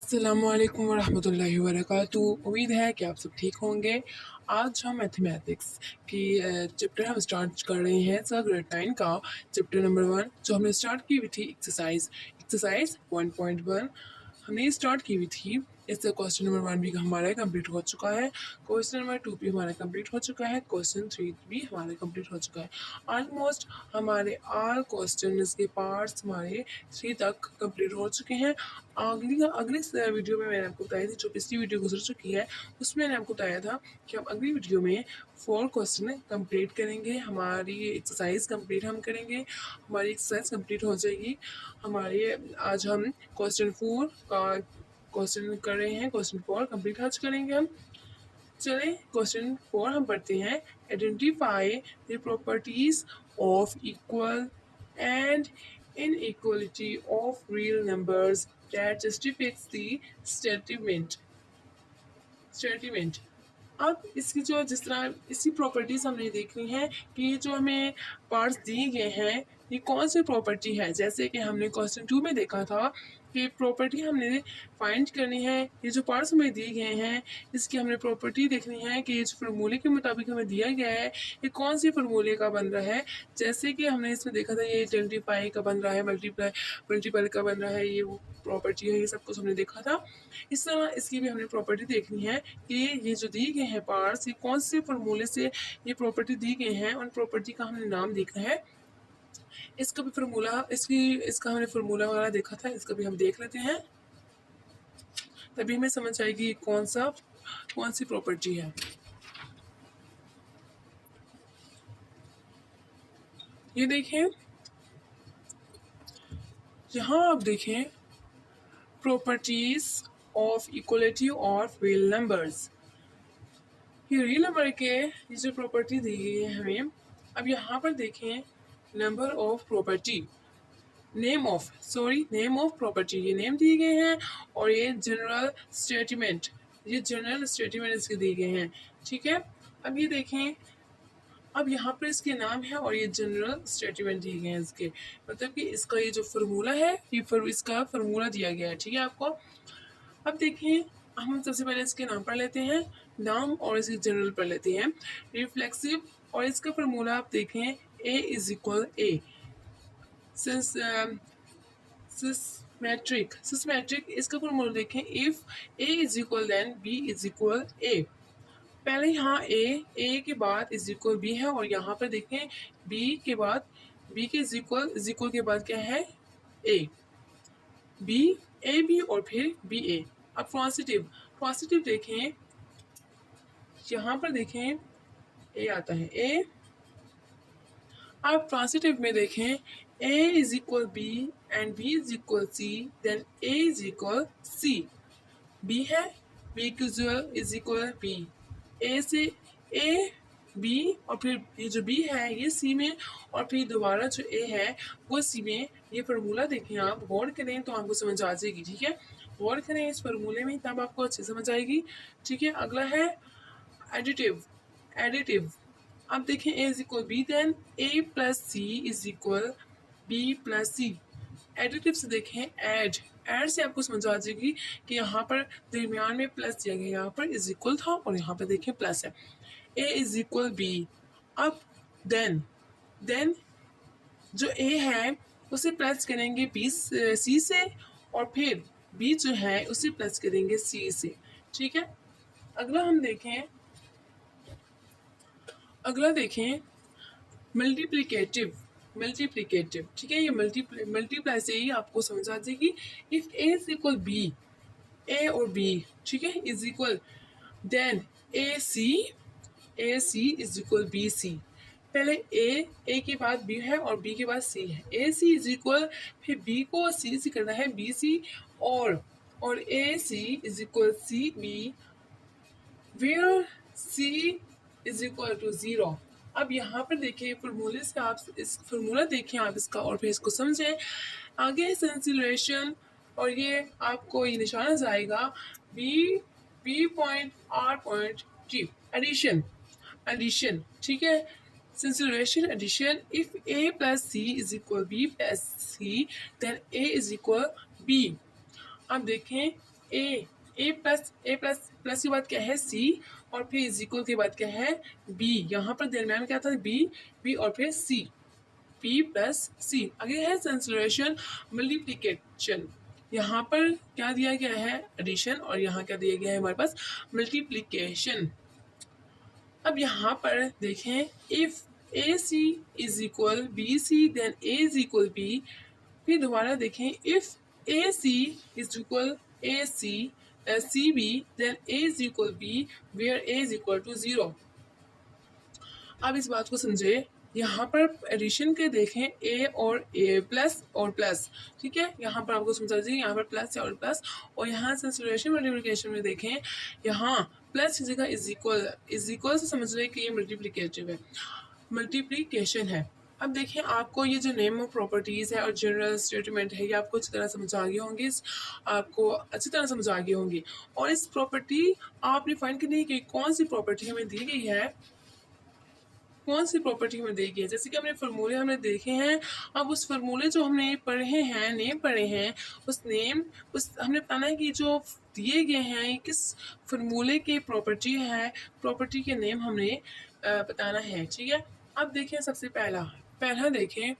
अस्सलामुअलैकुम वरहमतुल्लाहि वबरकातुहू। उम्मीद है कि आप सब ठीक होंगे। आज हम मैथमेटिक्स की चैप्टर हम स्टार्ट कर रहे हैं ग्रेड 9 का चैप्टर नंबर 1 जो हमने स्टार्ट की हुई थी एक्सरसाइज 1.1 हमने स्टार्ट की हुई थी। इससे क्वेश्चन नंबर 1 भी हमारा कंप्लीट हो चुका है, क्वेश्चन नंबर 2 भी हमारा कंप्लीट हो चुका है, क्वेश्चन 3 भी हमारा कंप्लीट हो चुका है। ऑलमोस्ट हमारे ऑल क्वेश्चन के पार्ट्स हमारे 3 तक कंप्लीट हो चुके हैं। अगली अगले वीडियो में मैंने आपको बताया थी, जो पिछली वीडियो गुजर चुकी है उसमें मैंने आपको बताया था कि हम अगली वीडियो में 4 क्वेश्चन कंप्लीट करेंगे। हमारी एक्सरसाइज कंप्लीट हम करेंगे, हमारी एक्सरसाइज कंप्लीट हो जाएगी हमारे। आज हम क्वेश्चन 4 का क्वेश्चन कर रहे हैं, क्वेश्चन 4 कंप्लीट आज करेंगे हम। चले क्वेश्चन 4 हम पढ़ते हैं। Identify the properties of equal and inequality of real numbers that justifies the statement। अब इसकी जो जिस तरह इसकी प्रॉपर्टीज हमने देखनी है कि जो हमें पार्ट्स दिए गए हैं ये कौन सी प्रॉपर्टी है। जैसे कि हमने क्वेश्चन 2 में देखा था कि प्रॉपर्टी हमने फाइंड करनी है। ये जो पार्ट्स हमें दिए गए हैं इसकी हमने प्रॉपर्टी देखनी है कि इस फार्मूले के मुताबिक हमें दिया गया है ये कौन सी फार्मूले का बन रहा है। जैसे कि हमने इसमें देखा था ये आइडेंटिफाई का बन रहा है, मल्टीपल का बन रहा है, ये वो प्रॉपर्टी है, ये सब कुछ हमने देखा था। इस तरह इसकी भी हमने प्रॉपर्टी देखनी है कि ये जो दिए गए हैं पार्ट्स ये कौन से फार्मूले से ये प्रॉपर्टी दी गई हैं, उन प्रॉपर्टी का हमने नाम देखना है। इसका भी फार्मूला इसका हमने फार्मूला वगैरह देखा था, इसका भी हम देख लेते हैं, तभी हमें समझ आएगी कौन सी प्रॉपर्टी है। ये देखें, यहाँ आप देखें properties of equality of real numbers. ये रियल नंबर के ये जो प्रॉपर्टी दी गई है हमें। अब यहाँ पर देखें number of property, name of property, ये नेम दिए गए हैं और ये जनरल स्टेटमेंट इसके दिए गए हैं। ठीक है, अब ये देखें, अब यहाँ पर इसके नाम है और ये जनरल स्टेटमेंट दिए गए हैं इसके, मतलब कि इसका ये जो फार्मूला है ये इसका फार्मूला दिया गया है। ठीक है आपको। अब देखें, हम सबसे पहले इसके नाम पढ़ लेते हैं, नाम और इसकी जनरल पढ़ लेते हैं। रिफ्लेक्सिव और इसका फार्मूला आप देखें A is equal A। Symmetric इसका फार्मूला देखें, if A is equal then B is equal A। पहले यहाँ A के बाद इज इक्वल B है और यहाँ पर देखें B के बाद B के इज इक्वल के बाद क्या है A B और फिर BA। अब ट्रांसिटिव देखें, यहाँ पर देखें A आता है A। अब ट्रांसिटिव में देखें A is equal B and B is equal C, then A is equal C। B है, B is equal B, A से A B और फिर ये जो B है ये C में और फिर दोबारा जो A है वो C में। ये फार्मूला देखें, आप गौर करें तो आपको समझ आ जाएगी। ठीक है, गौर करें इस फार्मूले में तब आपको अच्छे समझ आएगी। ठीक है, अगला है एडिटिव। अब देखें A is equal B, then A plus C is equal B plus C। Additive से देखें ऐड से आपको समझ आ जाएगी कि यहाँ पर दरमियान में प्लस दिया गया, यहाँ पर इज इक्वल था और यहाँ पर देखें प्लस है। A is equal B। अब देन जो A है उसे प्लस करेंगे C से और फिर B जो है उसे प्लस करेंगे C से। ठीक है, अगला देखें मल्टीप्लिकेटिव। ठीक है, ये मल्टीप्लाई से ही आपको समझ आ जाएगी। If A is equal B, A और B ठीक है is equal, then AC is equal BC। पहले A के बाद B है और B के बाद C है। AC इज इक्वल, फिर B को C से करना है BC और AC is equal CB, where C is equal to 0। अब यहाँ पर देखिए फार्मूले से आप इस फार्मूला देखें आप इसका और फिर इसको समझें। आगे सेंसिलेशन और ये आपको ये निशाना जाएगा B point R point G, addition. ठीक है, सेंसिलेशन addition. If A plus C is equal B plus C, then A is equal B। अब देखें ए प्लस प्लस के बाद क्या है सी, और फिर इज इक्वल के बाद क्या है बी। यहाँ पर दरम्यान में क्या था बी और फिर सी, पी प्लस सी। आगे है ट्रांसलेशन मल्टीप्लिकेशन। यहाँ पर क्या दिया गया है एडिशन, और यहाँ क्या दिया गया है हमारे पास मल्टीप्लिकेशन। अब यहाँ पर देखें if A C is equal B C then A is equal B. फिर दोबारा देखें if A C is equal A C C B then A is equal B where A is equal to 0। अब इस बात को समझे, यहाँ पर एडिशन के देखें ए प्लस और प्लस, ठीक है। यहाँ पर आपको समझा दीजिए, यहाँ पर प्लस है और प्लस, और यहाँ सेंसुरेशन मल्टीप्लिकेशन में देखें यहाँ प्लस की जगह इज इक्वल से समझ रहे कि ये मल्टीप्लिकेशन है। अब देखें आपको ये जो नेम ऑफ प्रॉपर्टीज़ है और जनरल स्टेटमेंट है ये आपको अच्छी तरह समझ आ गई होंगी, आपको अच्छी तरह समझ आ गई होंगी। और इस प्रॉपर्टी आपने फाइंड करनी है कि कौन सी प्रॉपर्टी हमें दी गई है, कौन सी प्रॉपर्टी हमें दी गई है। जैसे कि हमने फार्मूले हमने देखे हैं, अब उस फार्मूले जो हमने पढ़े हैं, नेम पढ़े हैं, उस हमने बताना है कि जो दिए गए हैं किस फार्मूले के प्रॉपर्टी है, प्रॉपर्टी के नेम हमने बताना है, ठीक है। अब देखें सबसे पहला देखें,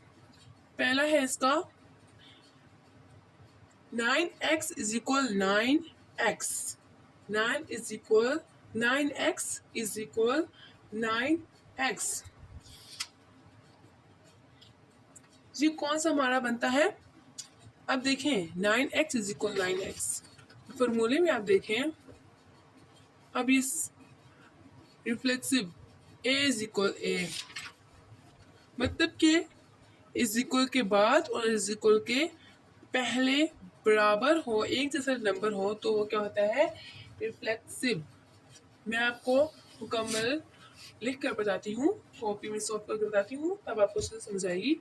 पहला है इसका 9x is equal 9x, 9x is equal 9x। ये कौन सा हमारा बनता है। अब देखें 9x इज इक्वल 9x, फॉर्मूले में आप देखें अब इस reflexive a is equal a, मतलब के इज इक्वल के बाद और इज इक्वल के पहले बराबर हो, एक जैसा नंबर हो तो वो क्या होता है रिफ्लेक्सिव। मैं आपको मुकम्मल लिख कर बताती हूँ, कॉपी में सॉल्व करके बताती हूँ, तब आपको समझ आएगी।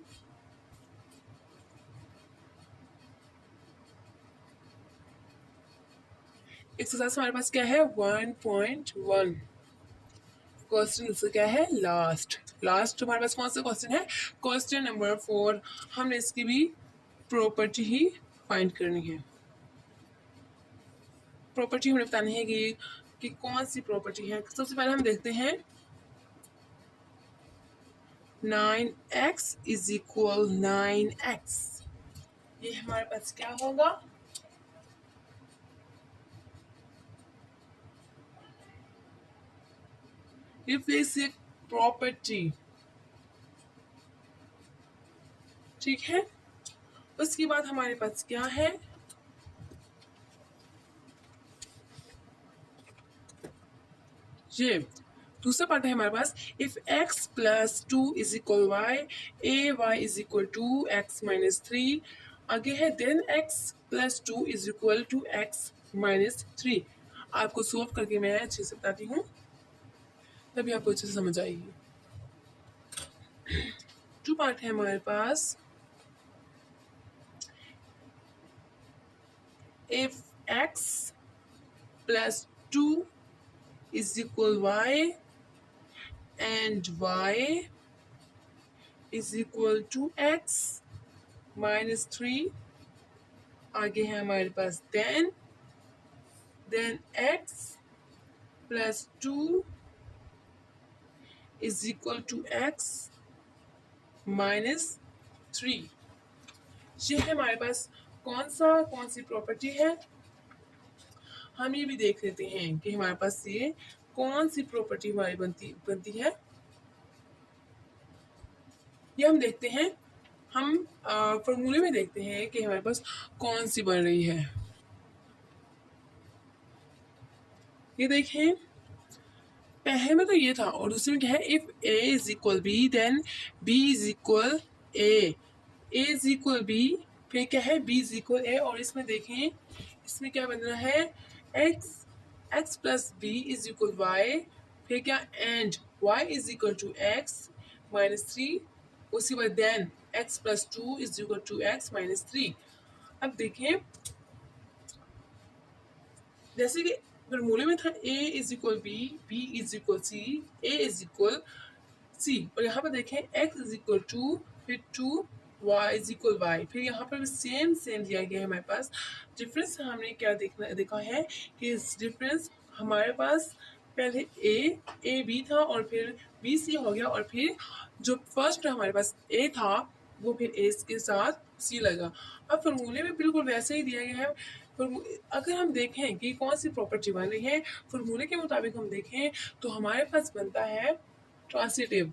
एक्सरसाइज हमारे पास क्या है 1.1, क्वेश्चन इसका क्या है लास्ट हमारे पास कौन सा क्वेश्चन है, क्वेश्चन नंबर 4। हमने इसकी भी प्रॉपर्टी ही फाइंड करनी है। प्रॉपर्टी हमें बतानी है कि कौन सी प्रॉपर्टी है। सबसे पहले हम देखते हैं 9x इज इक्वल 9x, ये हमारे पास क्या होगा, रिफ्लेक्सिव प्रॉपर्टी, ठीक है। उसके बाद हमारे पास क्या है, ये दूसरा पार्ट है हमारे पास if x plus 2 is equal Y a Y is equal to x minus 3। आगे है then x plus 2 is equal to x minus 3। आपको सॉल्व करके मैं अच्छे से बताती हूँ, तभी आपको अच्छे से समझ आएगी। टू पार्ट है हमारे पास, if x plus 2 is equal y and y is equal to x minus 3। आगे है हमारे पास then x plus 2 is equal to x minus 3। ये है हमारे पास कौन सी प्रॉपर्टी है। हम ये भी देख लेते हैं कि हमारे पास ये कौन सी प्रॉपर्टी हमारी बनती है। ये हम देखते हैं, हम फॉर्मूले में देखते हैं कि हमारे पास कौन सी बन रही है। ये देखें पहले में तो ये था और दूसरे में क्या है if a is equal B then b is equal a is equal b, फिर क्या है b इज इक्वल a, और इसमें देखें इसमें क्या बन रहा है x plus B is equal y, फिर क्या and y is equal to x minus 3, उसी बाद then x plus 2 is equal to x minus 3। अब देखें जैसे कि फॉर्मूले में था a is equal b is equal c, a is equal c, और यहाँ पर देखें x इज इक्वल टू फिर 2 y इज इक्वल वाई। फिर यहाँ पर सेम दिया गया है हमारे पास। डिफरेंस हमने क्या देखा है कि इस डिफरेंस हमारे पास पहले ए बी था और फिर बी सी हो गया, और फिर जो फर्स्ट हमारे पास ए था वो फिर ए के साथ सी लगा। अब फॉर्मूले में बिल्कुल वैसे ही दिया गया है। अगर हम देखें कि कौन सी प्रॉपर्टी बन रही है, फॉर्मूले के मुताबिक हम देखें तो हमारे पास बनता है ट्रांसिटिव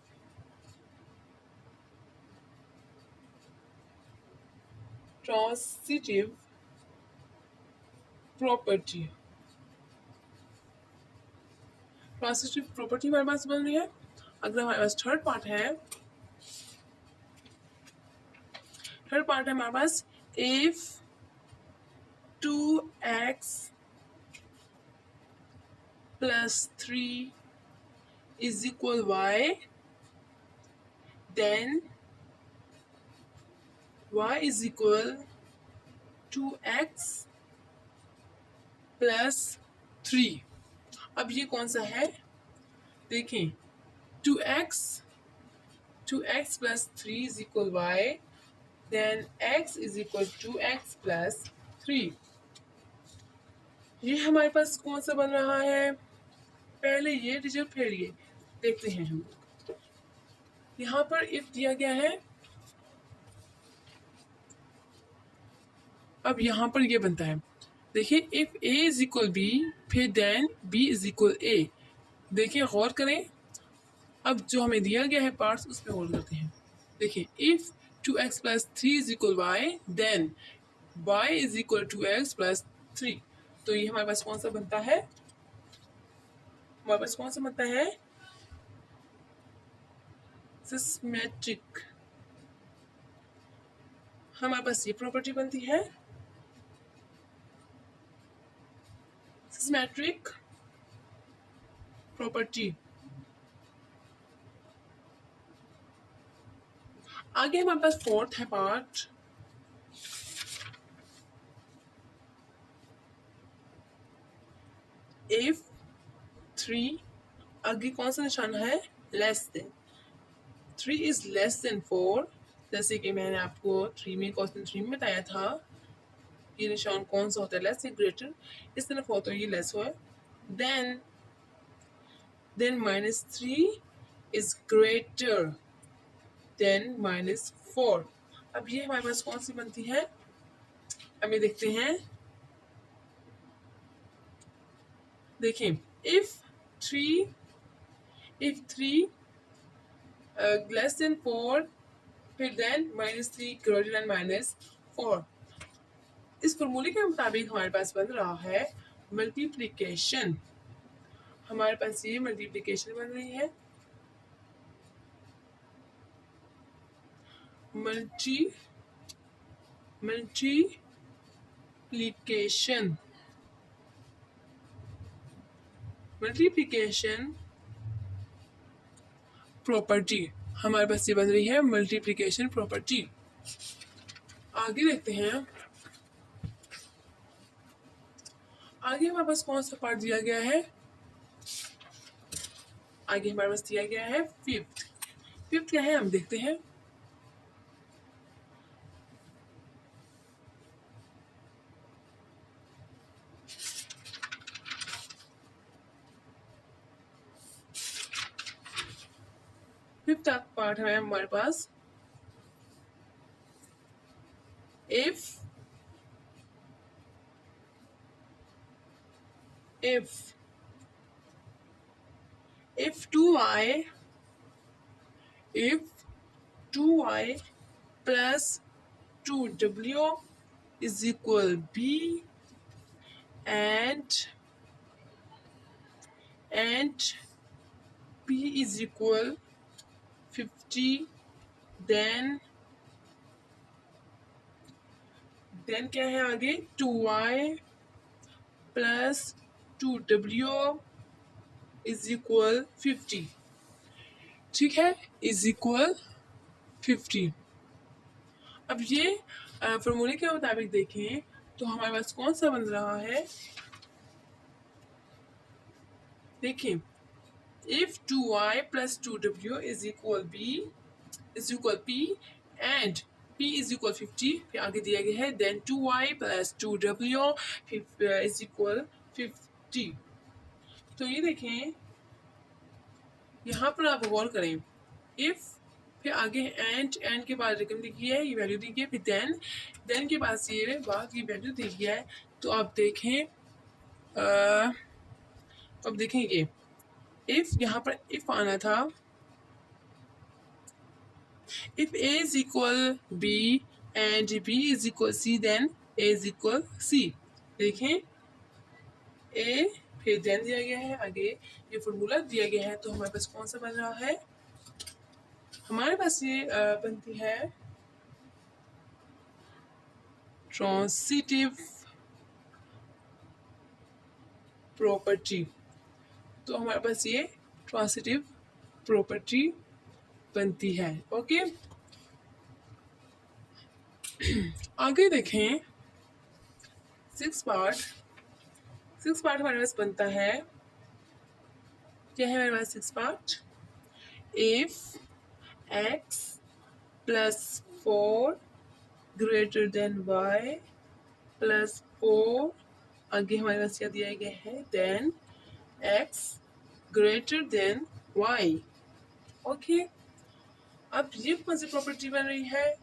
प्रॉपर्टी। ट्रांसिटिव प्रॉपर्टी हमारे पास बन रही है। अगर हमारे पास थर्ड पार्ट है हमारे पास if 2x plus 3 is equal y, then y is equal 2x plus 3। अब ये कौन सा है देखें, 2x plus 3 is equal y, then x is equal 2x plus 3। ये हमारे पास कौन सा बन रहा है, पहले ये डिजिट फिर ये देखते हैं हम। यहाँ पर इफ दिया गया है, अब यहाँ पर ये बनता है, देखिए if a is equal B फिर then b is equal a। देखिए गौर करें, अब जो हमें दिया गया है पार्ट्स उस पर गौर करते हैं। देखिए if 2x plus 3 is equal y, then y is equal 2x plus 3। तो ये हमारे पास कौन सा बनता है, हमारे पास कौन सा बनता है, सिमेट्रिक। हमारे पास ये प्रॉपर्टी बनती है सिमेट्रिक प्रॉपर्टी। आगे हमारे पास फोर्थ है पार्ट, इफ 3, आगे कौन सा निशान है, less than 3 is less than 4। जैसे कि मैंने आपको 3 में क्वेश्चन 3 में बताया था, ये निशान कौन सा होता है, लेस या ग्रेटर, इस तरफ हो तो ये लेस हो। Then -3 is greater than -4। अब ये हमारे पास कौन सी बनती है, अब ये देखते हैं। देखिए इफ 3 लेस देन 4 फिर देन -3 ग्रेटर देन -4। इस फॉर्मूले के मुताबिक हमारे पास बन रहा है मल्टीप्लिकेशन। हमारे पास ये मल्टीप्लिकेशन बन रही है, मल्टीप्लिकेशन प्रॉपर्टी। हमारे पास ये बन रही है मल्टीप्लिकेशन प्रॉपर्टी। आगे देखते हैं, आगे हमारे पास कौन सा पार्ट दिया गया है, आगे हमारे पास दिया गया है फिफ्थ क्या है हम देखते हैं। फिफ्थ पार्ट है हमारे पास, if 2y plus 2w is equal b and p is equal 50, then क्या है आगे, 2y plus 2w is equal 50। ठीक है, is equal 50। अब ये फॉर्मूले के मुताबिक देखें तो हमारे पास कौन सा बन रहा है, देखिए if 2y plus 2w is equal p and P is equal 50, फिर आगे दिया गया है देन 2y प्लस 2w फिर इज इक्वल 50। तो ये देखें, यहाँ पर आप गौर करें, इफ फिर आगे एंड के बाद रकम लिखी है, ये वैल्यू दी गई है, फिर देन के पास ये बाद की वैल्यू दी गई है। तो आप देखें, अब देखें ये इफ यहाँ पर इफ आना था, if a is equal b and b is equal c then a is equal c। देखें a फिर देन दिया गया है, आगे ये फॉर्मूला दिया गया है, तो हमारे पास कौन सा बन रहा है, हमारे पास ये बनती है ट्रांसिटिव प्रॉपर्टी। तो हमारे पास ये ट्रांसिटिव प्रॉपर्टी बनती है। ओके, आगे देखें, सिक्स पार्ट हमारे पास बनता है, क्या है हमारे पास six part, if x plus 4 greater than y plus 4, आगे हमारे पास क्या दिया गया है, then x greater than y। Okay, अब ये कौन सी प्रॉपर्टी बन रही है,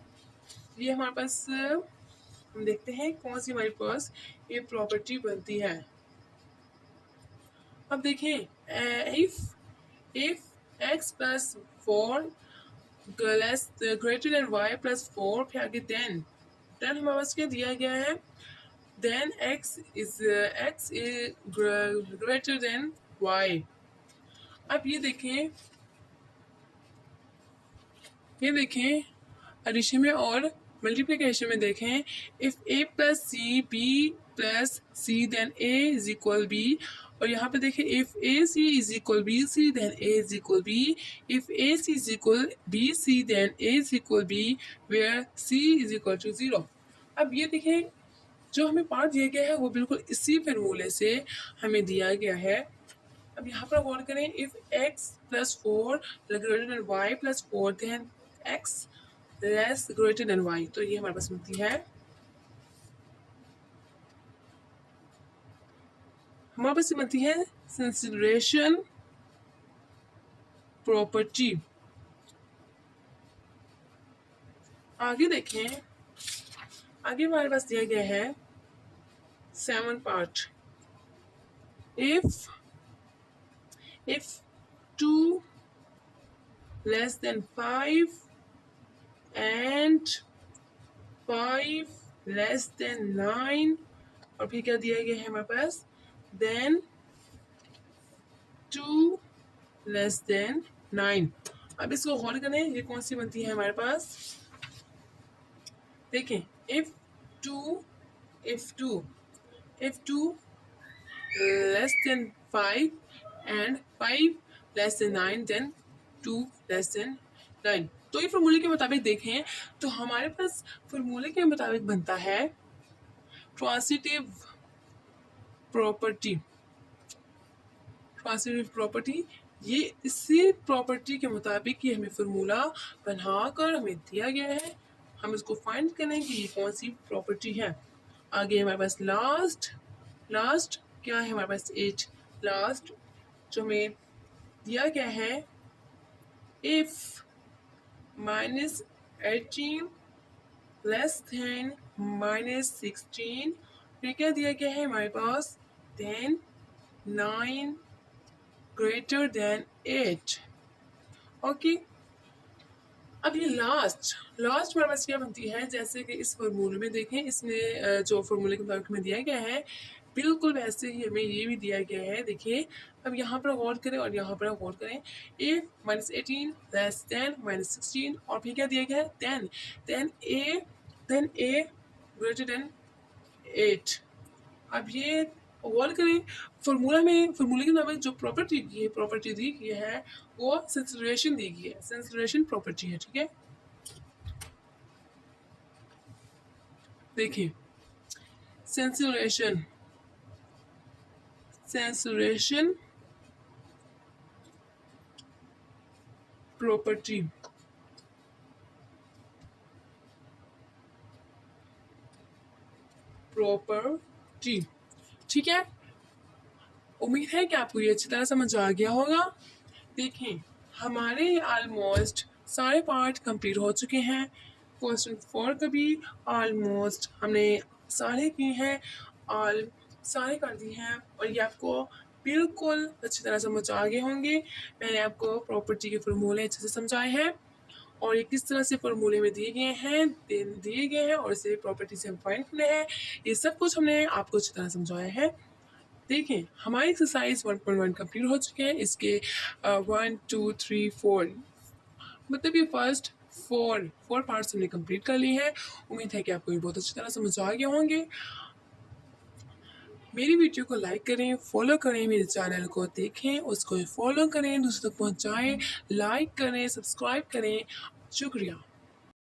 ये हमारे पास हम देखते हैं कौन सी हमारे पास ये प्रॉपर्टी बनती है। अब देखें, if x plus 4 greater than y plus 4, फिर आगे देन हमारे पास क्या दिया गया है, then x is greater than y। अब ये देखें एडिशन में और मल्टीप्लिकेशन में देखें, if a plus C B plus C then a is equal b, और यहाँ पे देखें if A C is equal B C then A is equal B, if A C is equal B C then A is equal B where C is equal to 0। अब ये देखें, जो हमें part दिया गया है वो बिल्कुल इसी फॉर्मूले से हमें दिया गया है। अब यहाँ पर गौर करें, if x plus 4 greater than y plus 4 then x less greater than y, तो ये हमारे पास मिलती है, हमारे पास बनती है कंसीडरेशन प्रॉपर्टी। आगे देखें, आगे हमारे पास दिया गया है 7 part, if 2 less than 5 and 5 less than 9, और फिर क्या दिया गया है हमारे पास, then 2 less than 9। अब इसको गौर करें, ये कौन सी बनती है हमारे पास, देखें if 2 less than 5 and 5 less than 9 then 2 less than 9। तो ये फॉर्मूले के मुताबिक देखें तो हमारे पास फॉर्मूले के मुताबिक बनता है ट्रांसिटिव प्रॉपर्टी। ये इसी प्रॉपर्टी के मुताबिक ये हमें फॉर्मूला बनाकर हमें दिया गया है, हम इसको फाइंड करें कि ये कौन सी प्रॉपर्टी है। आगे हमारे पास लास्ट क्या है, हमारे पास 8 लास्ट जो हमें दिया गया है, इफ -18 लेस देन -16, फिर क्या दिया गया है हमारे पास, देन 9 ग्रेटर देन 8। ओके, अब ये लास्ट हमारे पास क्या बनती है, जैसे कि इस फॉर्मूले में देखें, इसमें जो फॉर्मूले के मुताबिक हमें दिया गया है बिल्कुल वैसे ही हमें ये भी दिया गया है। देखिए, अब यहाँ पर गौर करें और यहाँ पर गौर करें, इफ -18 लेस देन -16, और फिर क्या दिया गया है, देन a ग्रेटर देन 8। अब ये गौर करें, फॉर्मूले के मुताबिक जो प्रॉपर्टी दी गई है वो सेंसुरेशन दी गई है, सेंसुरेशन प्रॉपर्टी है। ठीक है, देखिए सेंसुरेशन प्रॉपर्टी, प्रॉपर्टी। ठीक है, उम्मीद है कि आपको ये अच्छी तरह समझ आ गया होगा। देखें, हमारे ऑलमोस्ट सारे पार्ट कंप्लीट हो चुके हैं। क्वेश्चन 4 का भी ऑलमोस्ट हमने सारे किए हैं, ऑल सारे कर दिए हैं और ये आपको बिल्कुल अच्छी तरह समझ आ गए होंगे। मैंने आपको प्रॉपर्टी के फॉर्मूले अच्छे से समझाए हैं और ये किस तरह से फॉर्मूले में दिए गए हैं और इसे प्रॉपर्टी से हम फाइंड करने हैं, ये सब कुछ हमने आपको अच्छी तरह समझाया है। देखें, हमारी एक्सरसाइज 1.1 कंप्लीट हो चुके हैं। इसके 1 2 3 4 मतलब ये फर्स्ट फोर पार्ट्स हमने कंप्लीट कर लिए हैं। उम्मीद है कि आपको ये बहुत अच्छी तरह समझ आ गए होंगे। मेरी वीडियो को लाइक करें, फॉलो करें, मेरे चैनल को देखें, उसको फॉलो करें, दूसरों तक पहुंचाएं, लाइक करें, सब्सक्राइब करें। शुक्रिया।